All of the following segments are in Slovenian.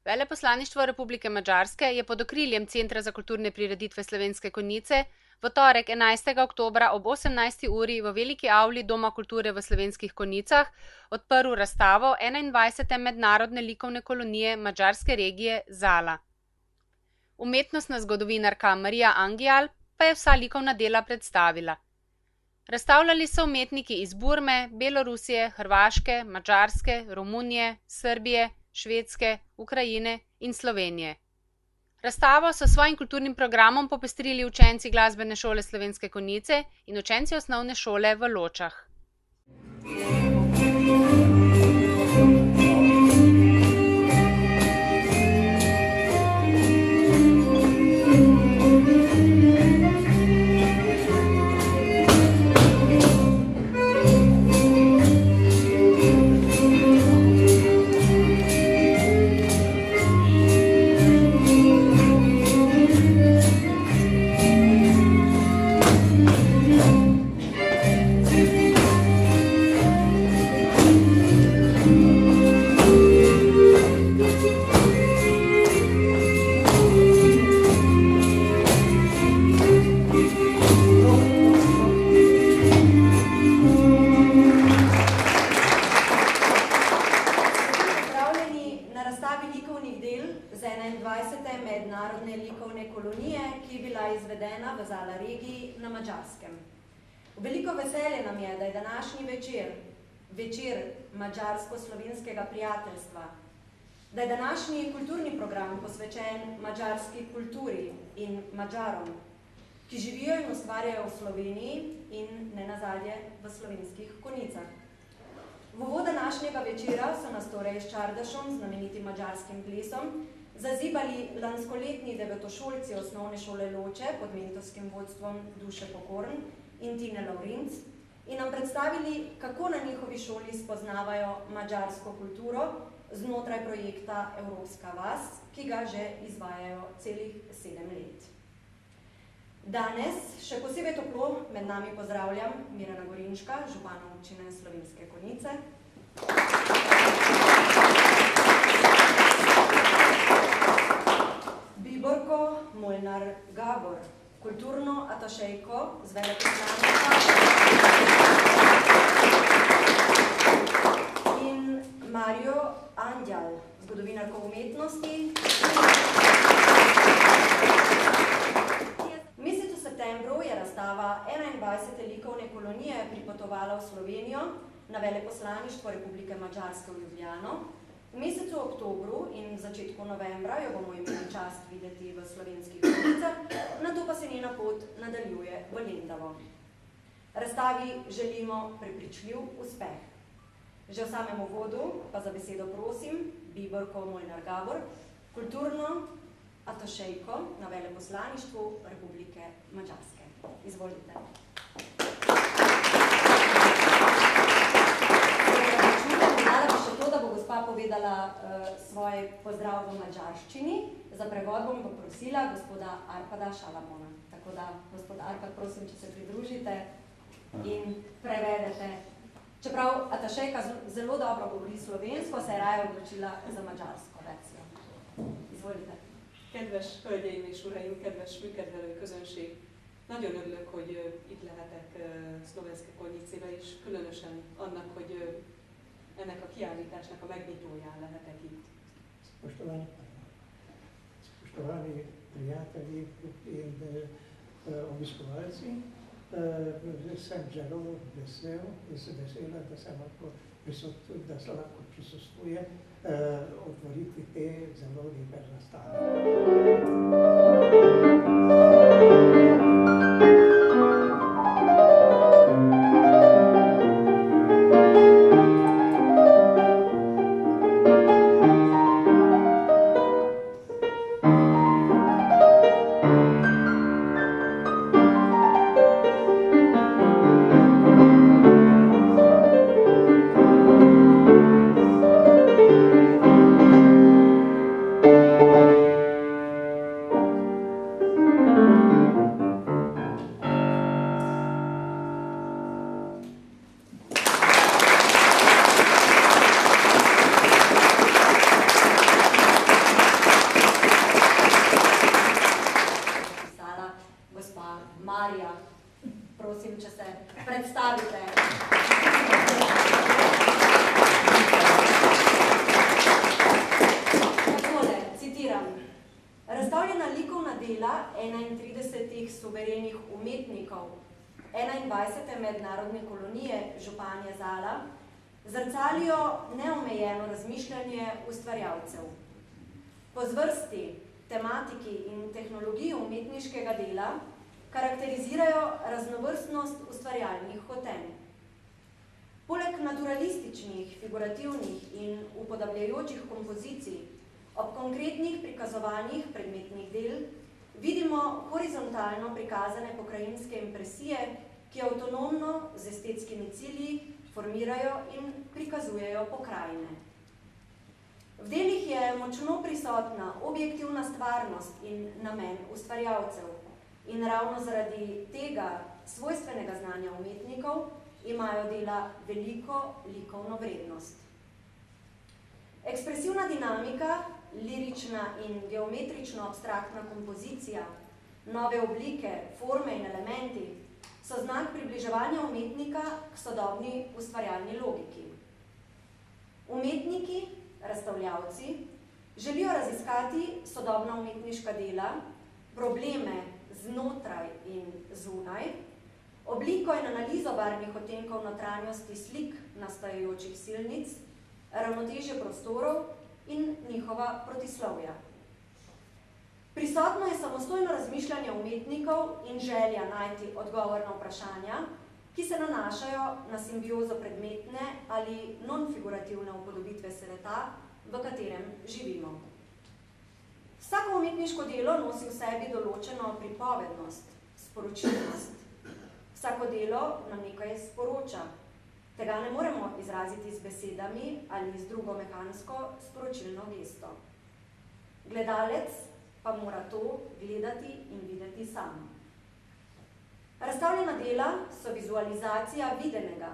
Veleposlaništvo Republike Madžarske je pod okriljem Centra za kulturne prireditve Slovenske Konjice v torek 11. oktobra ob 18. uri v veliki avli Doma kulture v Slovenskih Konjicah odprl razstavo 21. mednarodne likovne kolonije madžarske regije Zala. Umetnostna zgodovinarka Marija Angyal pa je vsa likovna dela predstavila. Razstavljali so umetniki iz Burme, Belorusije, Hrvaške, Madžarske, Romunije, Srbije, Švedske, Ukrajine in Slovenije. Razstavo so s svojim kulturnim programom popestrili učenci Glasbene šole Slovenske Konjice in učenci osnovne šole v Ločah. Mednarodne likovne kolonije, ki je bila izvedena v Zala regiji na Madžarskem. Veliko veselje nam je, da je današnji večer madžarsko-slovenskega prijateljstva, da je današnji kulturni program posvečen madžarski kulturi in Madžarom, ki živijo in ustvarjajo v Sloveniji in ne nazadnje v Slovenskih Konjicah. V uvod današnjega večera so nas torej s čardašom, znamenitim madžarskim plesom, zazibali lanskoletni devetošolci osnovne šole Loče pod mentorskim vodstvom Duše Pokorn in Tine Lavrinc in nam predstavili, kako na njihovi šoli spoznavajo madžarsko kulturo znotraj projekta Evropska vas, ki ga že izvajajo celih 7 let. Danes še posebej toplo med nami pozdravljam Mirana Gorinška, župana občine Slovenske Konjice, Biborko Molnar Gabor, kulturno atašejko z veleposlaništva in Marijo Angyal, zgodovinarko umetnosti. V mesecu septembru je razstava 21. likovne kolonije pripotovala v Slovenijo na veleposlaništvo Republike Madžarske v Ljubljano. V mesecu oktobru in začetku novembra jo bomo imeli čast videti v Slovenskih Konjicah, nato pa se njena pot nadaljuje v Lendavo. Razstavi želimo prepričljiv uspeh. Že v samem uvodu pa za besedo prosim Biborko Molnar Gabor, kulturno atašejko na veleposlaništvu Republike Madžarske. Izvolite. Da bo gospa povedala svoj pozdrav v madžarščini. Za prevod bom poprosila gospoda Arpada Šalamona. Tako da, gospod Arpad, prosim, če se pridružite in prevedete. Čeprav atašejka zelo dobro govori slovensko, se je raje odločila za madžarsko verzió. Izvolite. Kedves hölgyeim és uraim, kedves műkedvelő közönség! Nagyon örülök, hogy itt lehetek Slovenske Konjice-be, és különösen annak, hogy ennek a kiállításnak a megnyitóján lehetek itt. Spoštovani prijatelji in obiskovalci, sem zelo vesel in sem vesela, da se lahko prisoствує otvoritvi te zelo lepe razstave. suverenih umetnikov 21. mednarodne kolonije Županje Zala zrcalijo neomejeno razmišljanje ustvarjalcev. Po zvrsti, tematiki in tehnologiji umetniškega dela karakterizirajo raznovrstnost ustvarjalnih hotenj. Poleg naturalističnih, figurativnih in upodabljajočih kompozicij ob konkretnih prikazovanjih predmetnih del vidimo horizontalno prikazane pokrajinske impresije, ki avtonomno z estetskimi cilji formirajo in prikazujejo pokrajine. V delih je močno prisotna objektivna stvarnost in namen ustvarjalcev in ravno zaradi tega svojstvenega znanja umetnikov imajo dela veliko likovno vrednost. Ekspresivna dinamika, lirična in geometrično abstraktna kompozicija, nove oblike, forme in elementi so znak približevanja umetnika k sodobni ustvarjalni logiki. Umetniki, razstavljavci, želijo raziskati sodobna umetniška dela, probleme znotraj in zunaj, obliko in analizo barvnih odtenkov notranjosti slik nastajajočih silnic, ravnotežje prostorov in njihova protislovja. Prisotno je samostojno razmišljanje umetnikov in želja najti odgovor na vprašanja, ki se nanašajo na simbiozo predmetne ali non-figurativne upodobitve sveta, v katerem živimo. Vsako umetniško delo nosi v sebi določeno pripovednost, sporočilnost. Vsako delo nam nekaj sporoča. Tega ne moremo izraziti z besedami ali z drugo mehansko sporočilno gesto. Gledalec pa mora to gledati in videti sam. Razstavljena dela so vizualizacija videnega,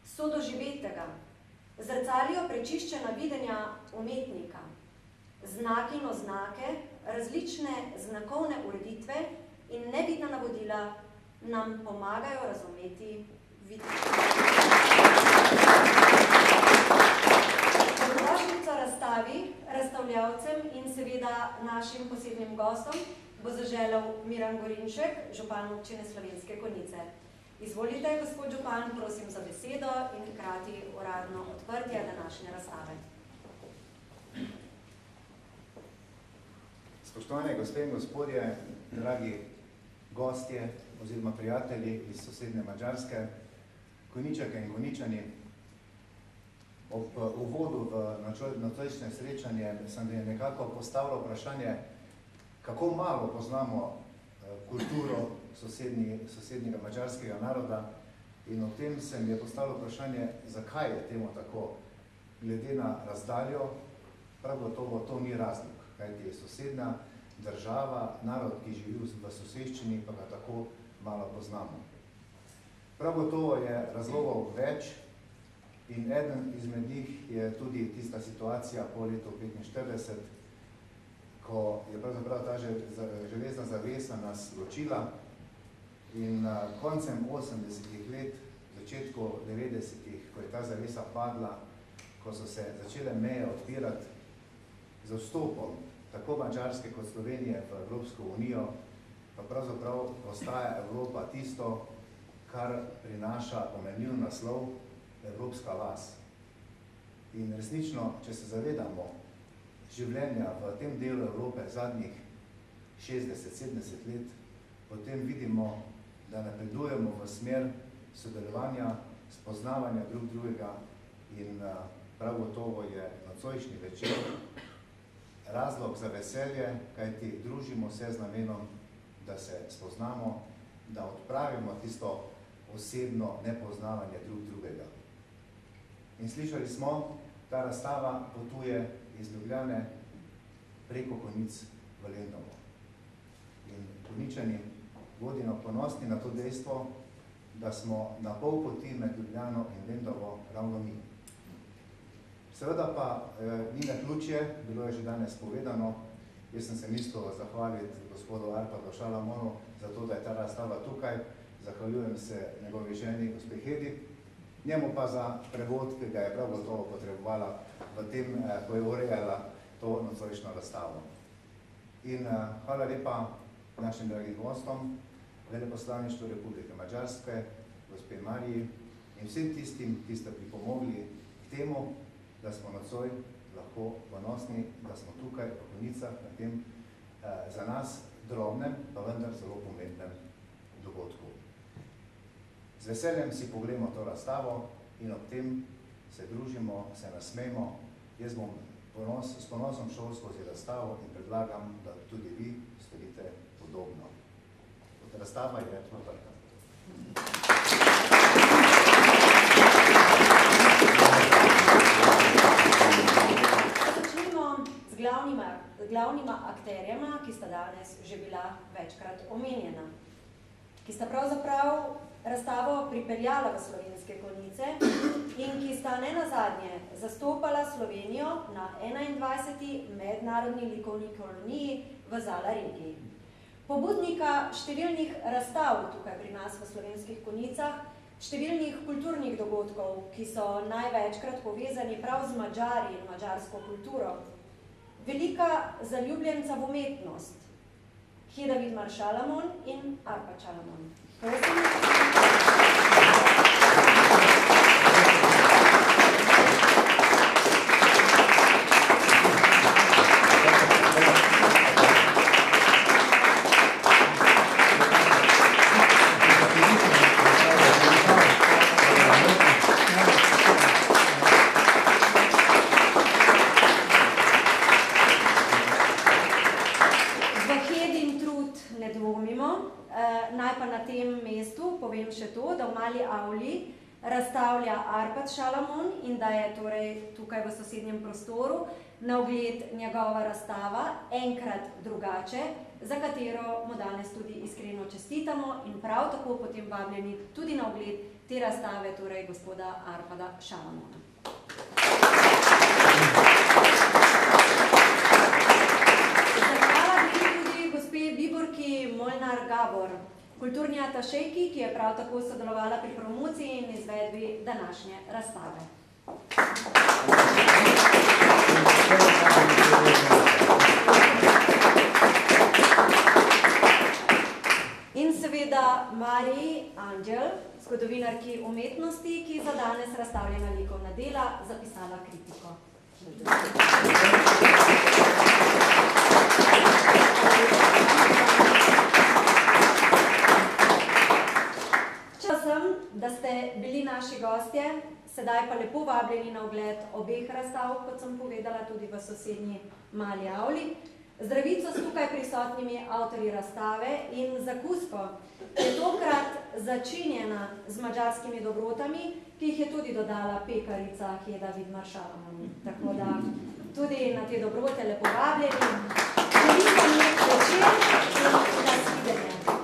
sodoživetega, zrcalijo prečiščena videnja umetnika, znaki in oznake, različne znakovne ureditve in nevidna navodila nam pomagajo razumeti Dobrodošlico razstavi, razstavljavcem in seveda našim posebnim gostom bo zaželel Miran Gorinšek, župan občine Slovenske Konjice. Izvolite, gospod župan, prosim za besedo in hkrati uradno odprtje današnje razstave. Spoštovane gospe in gospodje, dragi gostje oziroma prijatelji iz sosednje Madžarske, Konjičanke in Konjičani, ob uvodu v nocojšnje srečanje sem nekako postavil vprašanje, kako malo poznamo kulturo sosednjega madžarskega naroda in ob tem se mi je postavilo vprašanje, zakaj je temu tako. Glede na razdaljo, prav gotovo to ni razlog, kajti je sosednja država, narod, ki živi v soseščini, pa ga tako malo poznamo. Prav gotovo je razlogov več in eden izmed njih je tudi tista situacija po letu 1945, ko je pravzaprav ta železna zavesa nas ločila in koncem 80-ih let, začetku 90-ih, ko je ta zavesa padla, ko so se začele meje odpirati z vstopom tako Madžarske kot Slovenije v Evropsko unijo, pa pravzaprav ostaja Evropa tisto, kar prinaša pomenljiv naslov Evropska vas. In resnično, če se zavedamo življenja v tem delu Evrope zadnjih 60-70 let, potem vidimo, da napredujemo v smer sodelovanja, spoznavanja drug drugega in prav gotovo je nocojšnji večer razlog za veselje, kajti družimo se z namenom, da se spoznamo, da odpravimo tisto osebno nepoznavanje drug drugega. In slišali smo, ta razstava potuje iz Ljubljane preko Konjic v Lendovo. In Konjičani bodimo ponosni na to dejstvo, da smo na pol poti med Ljubljano in Lendovo ravno mi. Seveda pa ni naključje, bilo je že danes povedano, jaz sem se mislil zahvaliti gospodu Arpadu Šalamonu za to, da je ta razstava tukaj, zahvaljujem se njegovi ženi, gospe Hedi, njemu pa za prevod, ki ga je prav gotovo potrebovala v tem, ko je urejala to nocojšnjo razstavo. In hvala lepa našim dragim gostom, Veleposlaništvu Republike Madžarske, gospe Mariji in vsem tistim, ki ste pripomogli k temu, da smo nocoj lahko ponosni, da smo tukaj v Konjicah na tem za nas drobnem, pa vendar zelo pomembnem dogodku. Z veseljem si pogledamo to razstavo in ob tem se družimo, se nasmejmo. Jaz bom s ponosom šel skozi razstavo in predlagam, da tudi vi storite podobno. Razstava je odprta. Začnimo z glavnima akterjema, ki sta danes že bila večkrat omenjena, ki sta pravzaprav razstavo pripeljala v Slovenske Konjice in ki sta nenazadnje zastopala Slovenijo na 21. mednarodni likovni koloniji v Zala regiji. Pobudnika številnih razstav tukaj pri nas v Slovenskih Konjicah, številnih kulturnih dogodkov, ki so največkrat povezani prav z Madžari in madžarsko kulturo, velika zaljubljenca v umetnost, Heda Vidmar Šalamon in Arpad Šalamon. Povem še to, da v Mali avli razstavlja Arpad Šalamon in da je torej tukaj v sosednjem prostoru na ogled njegova razstava Enkrat drugače, za katero mu danes tudi iskreno čestitamo in prav tako potem vabljeni tudi na ogled te razstave, torej gospoda Arpada Šalamona. Zahvala bi tudi gospe Biborki Molnar Gabor, kulturni atašejki, ki je prav tako sodelovala pri promociji in izvedbi današnje razstave. In seveda Mariji Anđel, zgodovinarki umetnosti, ki za danes razstavljena likovna dela zapisala kritiko. Da ste bili naši gostje, sedaj pa lepo vabljeni na ogled obeh razstav, kot sem povedala, tudi v sosednji Mali avli. Zdravico s tukaj prisotnimi avtorji razstave in zakusko je tokrat začinjena z madžarskimi dobrotami, ki jih je tudi dodala pekarica Heda Vidmar Šalamon. Tako da tudi na te dobrote lepo vabljeni. Veliko mi večer in nasvidenje.